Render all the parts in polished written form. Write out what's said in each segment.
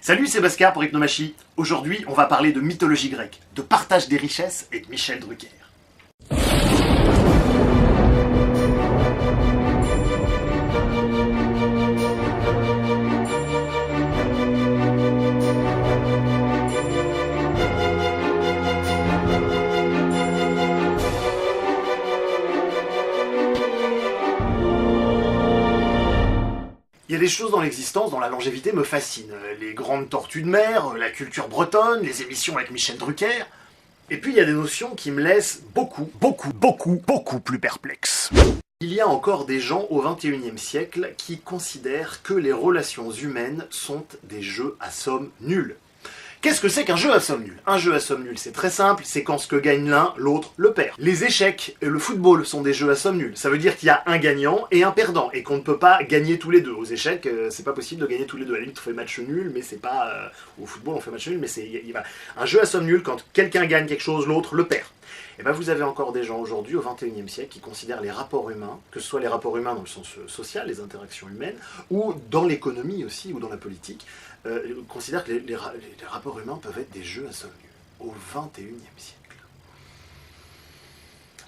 Salut, c'est Bhaskar pour Hypnomachie. Aujourd'hui, on va parler de mythologie grecque, de partage des richesses et de Michel Drucker. Il y a des choses dans l'existence dont la longévité me fascine. Les grandes tortues de mer, la culture bretonne, les émissions avec Michel Drucker. Et puis il y a des notions qui me laissent beaucoup plus perplexe. Il y a encore des gens au XXIe siècle qui considèrent que les relations humaines sont des jeux à somme nulle. Qu'est-ce que c'est qu'un jeu à somme nulle? Un jeu à somme nulle, c'est très simple, c'est quand ce que gagne l'un, l'autre le perd. Les échecs et le football sont des jeux à somme nulle. Ça veut dire qu'il y a un gagnant et un perdant, et qu'on ne peut pas gagner tous les deux. Aux échecs, c'est pas possible de gagner tous les deux. À la limite, on fait match nul, mais c'est pas... au football, on fait match nul, mais c'est... Un jeu à somme nulle, quand quelqu'un gagne quelque chose, l'autre le perd. Et bien vous avez encore des gens aujourd'hui, au XXIe siècle, qui considèrent les rapports humains, que ce soit les rapports humains dans le sens social, les interactions humaines, ou dans l'économie aussi, ou dans la politique, considèrent que les rapports humains peuvent être des jeux à somme nulle, au XXIe siècle.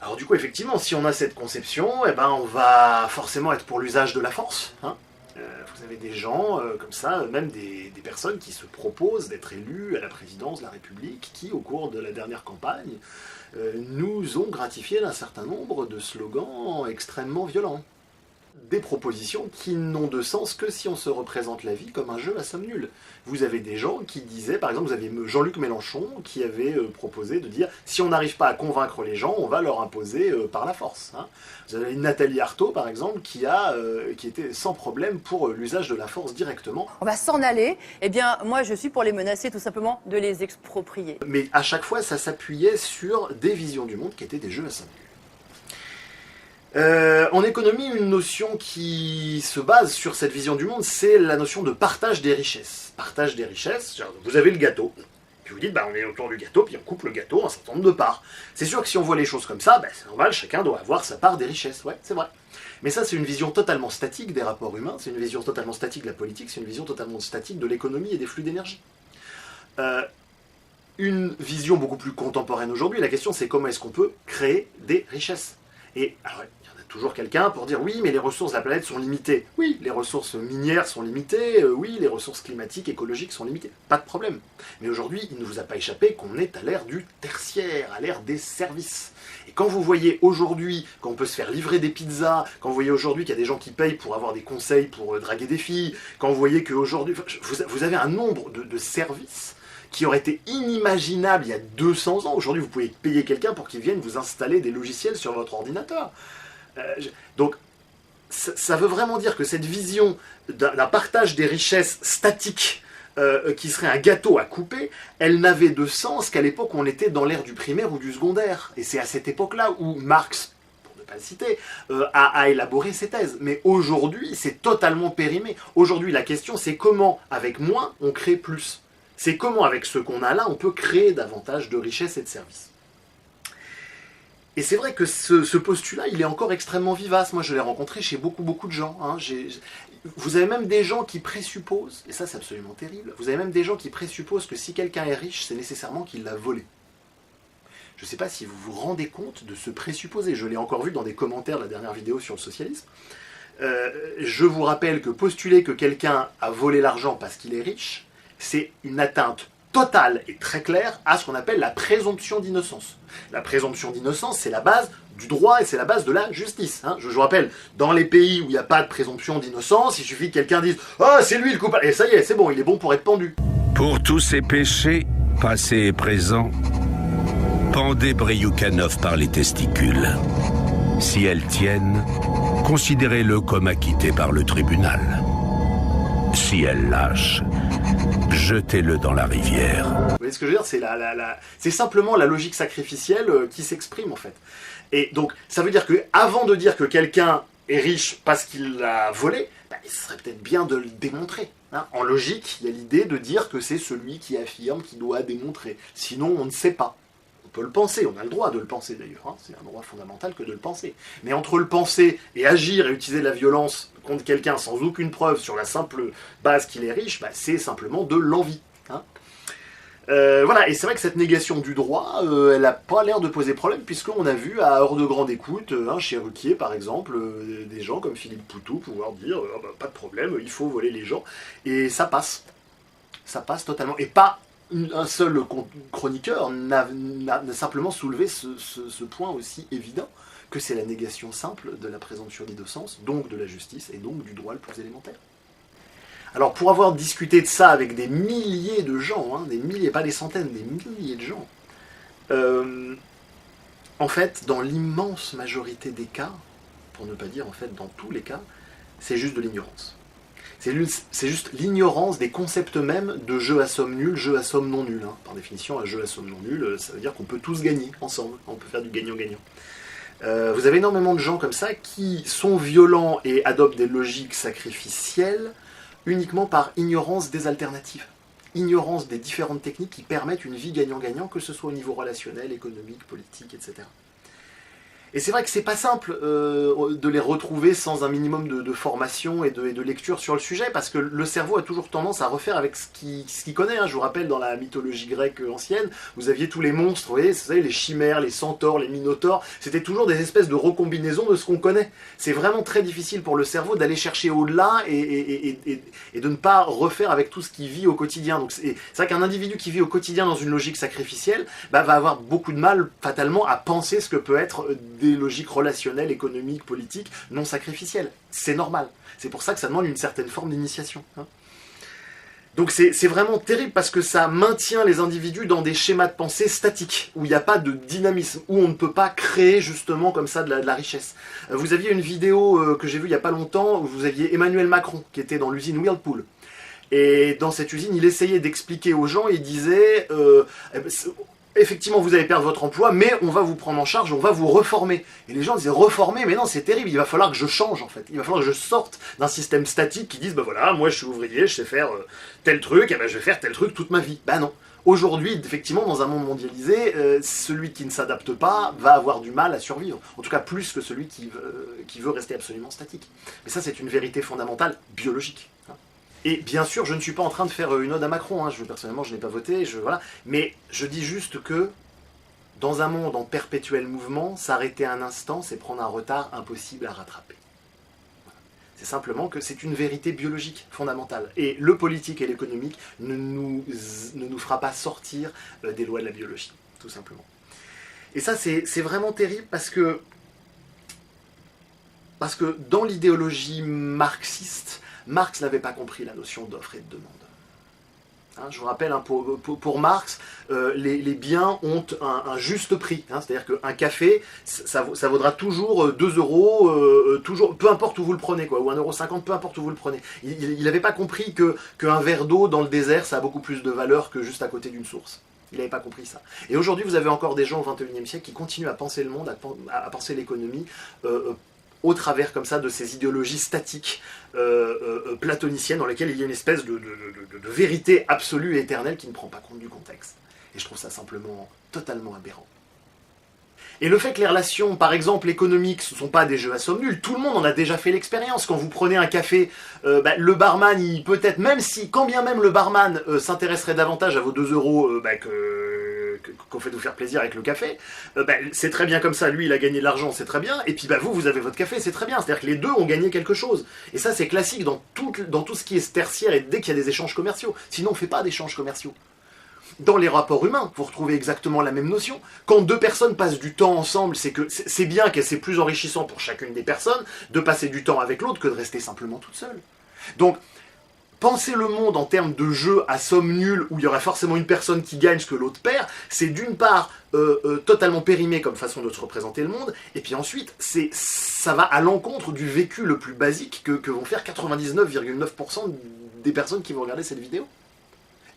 Alors du coup, effectivement, si on a cette conception, eh ben, on va forcément être pour l'usage de la force. Vous avez des gens comme ça, même des personnes qui se proposent d'être élus à la présidence de la République, qui, au cours de la dernière campagne, nous ont gratifié d'un certain nombre de slogans extrêmement violents. Des propositions qui n'ont de sens que si on se représente la vie comme un jeu à somme nulle. Vous avez des gens qui disaient, par exemple, vous avez Jean-Luc Mélenchon qui avait proposé de dire si on n'arrive pas à convaincre les gens, on va leur imposer par la force. Vous avez Nathalie Arthaud, par exemple, qui était sans problème pour l'usage de la force directement. On va s'en aller. Eh bien, moi, je suis pour les menacer, tout simplement, de les exproprier. Mais à chaque fois, ça s'appuyait sur des visions du monde qui étaient des jeux à somme nulle. En économie, une notion qui se base sur cette vision du monde, c'est la notion de partage des richesses. Partage des richesses, vous avez le gâteau, puis vous dites, on est autour du gâteau, puis on coupe le gâteau en un certain nombre de parts. C'est sûr que si on voit les choses comme ça, c'est normal, chacun doit avoir sa part des richesses, ouais, c'est vrai. Mais ça, c'est une vision totalement statique des rapports humains, c'est une vision totalement statique de la politique, c'est une vision totalement statique de l'économie et des flux d'énergie. Une vision beaucoup plus contemporaine aujourd'hui, la question c'est comment est-ce qu'on peut créer des richesses. Et alors, il y en a toujours quelqu'un pour dire oui, mais les ressources de la planète sont limitées. Oui, les ressources minières sont limitées, oui, les ressources climatiques, écologiques sont limitées. Pas de problème. Mais aujourd'hui, il ne vous a pas échappé qu'on est à l'ère du tertiaire, à l'ère des services. Et quand vous voyez aujourd'hui qu'on peut se faire livrer des pizzas, quand vous voyez aujourd'hui qu'il y a des gens qui payent pour avoir des conseils pour draguer des filles, quand vous voyez qu'aujourd'hui, vous avez un nombre de services qui aurait été inimaginable il y a 200 ans. Aujourd'hui, vous pouvez payer quelqu'un pour qu'il vienne vous installer des logiciels sur votre ordinateur. Donc, ça veut vraiment dire que cette vision d'un partage des richesses statique qui serait un gâteau à couper, elle n'avait de sens qu'à l'époque où on était dans l'ère du primaire ou du secondaire. Et c'est à cette époque-là où Marx, pour ne pas le citer, a élaboré ses thèses. Mais aujourd'hui, c'est totalement périmé. Aujourd'hui, la question, c'est comment, avec moins, on crée plus. C'est comment, avec ce qu'on a là, on peut créer davantage de richesses et de services. Et c'est vrai que ce postulat, il est encore extrêmement vivace. Moi, je l'ai rencontré chez beaucoup de gens. Vous avez même des gens qui présupposent, et ça c'est absolument terrible, vous avez même des gens qui présupposent que si quelqu'un est riche, c'est nécessairement qu'il l'a volé. Je ne sais pas si vous vous rendez compte de ce présupposé. Je l'ai encore vu dans des commentaires de la dernière vidéo sur le socialisme. Je vous rappelle que postuler que quelqu'un a volé l'argent parce qu'il est riche, c'est une atteinte totale et très claire à ce qu'on appelle la présomption d'innocence. La présomption d'innocence, c'est la base du droit et c'est la base de la justice. Je vous rappelle, dans les pays où il n'y a pas de présomption d'innocence, il suffit que quelqu'un dise « Ah, c'est lui le coupable !» Et ça y est, c'est bon, il est bon pour être pendu. Pour tous ces péchés, passés et présents, pendez Brioukhanov par les testicules. Si elles tiennent, considérez-le comme acquitté par le tribunal. Si elle lâche, jetez-le dans la rivière. Vous voyez ce que je veux dire? C'est simplement la logique sacrificielle qui s'exprime en fait. Et donc ça veut dire qu'avant de dire que quelqu'un est riche parce qu'il l'a volé, il serait peut-être bien de le démontrer. En logique, il y a l'idée de dire que c'est celui qui affirme qui doit démontrer. Sinon, on ne sait pas. On peut le penser, on a le droit de le penser d'ailleurs, hein, c'est un droit fondamental que de le penser. Mais entre le penser et agir et utiliser de la violence contre quelqu'un sans aucune preuve sur la simple base qu'il est riche, bah, c'est simplement de l'envie. Hein. Voilà, et c'est vrai que cette négation du droit, elle n'a pas l'air de poser problème, puisqu'on a vu à heure de grande écoute, chez Ruquier par exemple, des gens comme Philippe Poutou pouvoir dire bah, pas de problème, il faut voler les gens, et ça passe totalement, et pas un seul chroniqueur n'a simplement soulevé ce point aussi évident, que c'est la négation simple de la présomption d'innocence, donc de la justice, et donc du droit le plus élémentaire. Alors pour avoir discuté de ça avec des milliers de gens, hein, des milliers, pas des centaines, des milliers de gens, en fait, dans l'immense majorité des cas, pour ne pas dire en fait dans tous les cas, c'est juste de l'ignorance. C'est juste l'ignorance des concepts mêmes de jeu à somme nulle, jeu à somme non nulle. Hein. Par définition, un jeu à somme non nulle, ça veut dire qu'on peut tous gagner ensemble, on peut faire du gagnant-gagnant. Vous avez énormément de gens comme ça qui sont violents et adoptent des logiques sacrificielles uniquement par ignorance des alternatives. Ignorance des différentes techniques qui permettent une vie gagnant-gagnant, que ce soit au niveau relationnel, économique, politique, etc. Et c'est vrai que c'est pas simple de les retrouver sans un minimum de formation et de lecture sur le sujet, parce que le cerveau a toujours tendance à refaire avec ce qu'il connaît. Hein. Je vous rappelle, dans la mythologie grecque ancienne, vous aviez tous les monstres, vous savez, les chimères, les centaures, les minotaures, c'était toujours des espèces de recombinaisons de ce qu'on connaît. C'est vraiment très difficile pour le cerveau d'aller chercher au-delà et de ne pas refaire avec tout ce qu'il vit au quotidien. Donc c'est vrai qu'un individu qui vit au quotidien dans une logique sacrificielle va avoir beaucoup de mal, fatalement, à penser ce que peut être des logiques relationnelles, économiques, politiques, non sacrificielles. C'est normal. C'est pour ça que ça demande une certaine forme d'initiation. Hein. Donc c'est vraiment terrible parce que ça maintient les individus dans des schémas de pensée statiques, où il n'y a pas de dynamisme, où on ne peut pas créer justement comme ça de la richesse. Vous aviez une vidéo que j'ai vue il n'y a pas longtemps, où vous aviez Emmanuel Macron qui était dans l'usine Whirlpool. Et dans cette usine, il essayait d'expliquer aux gens, il disait... effectivement, vous allez perdre votre emploi, mais on va vous prendre en charge, on va vous reformer. Et les gens disaient, reformer, mais non, c'est terrible, il va falloir que je change, en fait. Il va falloir que je sorte d'un système statique qui dise, bah voilà, moi je suis ouvrier, je sais faire tel truc, et ben je vais faire tel truc toute ma vie. Bah non. Aujourd'hui, effectivement, dans un monde mondialisé, celui qui ne s'adapte pas va avoir du mal à survivre. En tout cas, plus que celui qui veut rester absolument statique. Mais ça, c'est une vérité fondamentale biologique. Hein. Et bien sûr, je ne suis pas en train de faire une ode à Macron, hein. Personnellement, je n'ai pas voté, voilà. Mais je dis juste que, dans un monde en perpétuel mouvement, s'arrêter un instant, c'est prendre un retard impossible à rattraper. Voilà. C'est simplement que c'est une vérité biologique fondamentale. Et le politique et l'économique ne nous fera pas sortir des lois de la biologie, tout simplement. Et ça, c'est vraiment terrible parce que dans l'idéologie marxiste, Marx n'avait pas compris la notion d'offre et de demande. Hein, je vous rappelle, hein, pour Marx, les biens ont un juste prix. Hein, c'est-à-dire qu'un café, ça vaudra toujours 2 euros, toujours, peu importe où vous le prenez, quoi, ou 1,50 €, peu importe où vous le prenez. Il n'avait pas compris qu'un verre d'eau dans le désert, ça a beaucoup plus de valeur que juste à côté d'une source. Il n'avait pas compris ça. Et aujourd'hui, vous avez encore des gens au XXIe siècle qui continuent à penser le monde, à penser l'économie, au travers comme ça de ces idéologies statiques platoniciennes dans lesquelles il y a une espèce de vérité absolue et éternelle qui ne prend pas compte du contexte. Et je trouve ça simplement totalement aberrant. Et le fait que les relations, par exemple économiques, ce ne sont pas des jeux à somme nulle, tout le monde en a déjà fait l'expérience. Quand vous prenez un café, le barman, il peut-être, quand bien même le barman s'intéresserait davantage à vos 2 euros qu'on fait vous faire plaisir avec le café, c'est très bien comme ça, lui il a gagné de l'argent, c'est très bien, et puis vous avez votre café, c'est très bien, c'est-à-dire que les deux ont gagné quelque chose. Et ça c'est classique dans tout ce qui est tertiaire et dès qu'il y a des échanges commerciaux, sinon on ne fait pas d'échanges commerciaux. Dans les rapports humains, vous retrouvez exactement la même notion. Quand 2 personnes passent du temps ensemble, c'est bien que c'est plus enrichissant pour chacune des personnes de passer du temps avec l'autre que de rester simplement toute seule. Donc, penser le monde en termes de jeu à somme nulle, où il y aurait forcément une personne qui gagne ce que l'autre perd, c'est d'une part totalement périmé comme façon de se représenter le monde, et puis ensuite, ça va à l'encontre du vécu le plus basique que vont faire 99,9% des personnes qui vont regarder cette vidéo.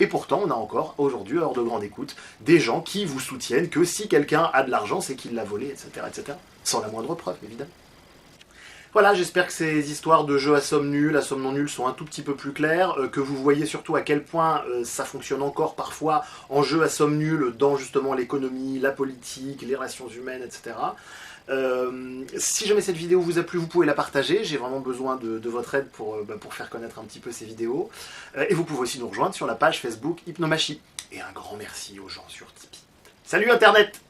Et pourtant, on a encore, aujourd'hui, hors de grande écoute, des gens qui vous soutiennent que si quelqu'un a de l'argent, c'est qu'il l'a volé, etc., etc. Sans la moindre preuve, évidemment. Voilà, j'espère que ces histoires de jeux à somme nulle, à somme non nulle sont un tout petit peu plus claires, que vous voyez surtout à quel point ça fonctionne encore parfois en jeu à somme nulle dans justement l'économie, la politique, les relations humaines, etc. Si jamais cette vidéo vous a plu, vous pouvez la partager, j'ai vraiment besoin de votre aide pour faire connaître un petit peu ces vidéos. Et vous pouvez aussi nous rejoindre sur la page Facebook Hypnomachie. Et un grand merci aux gens sur Tipeee. Salut Internet!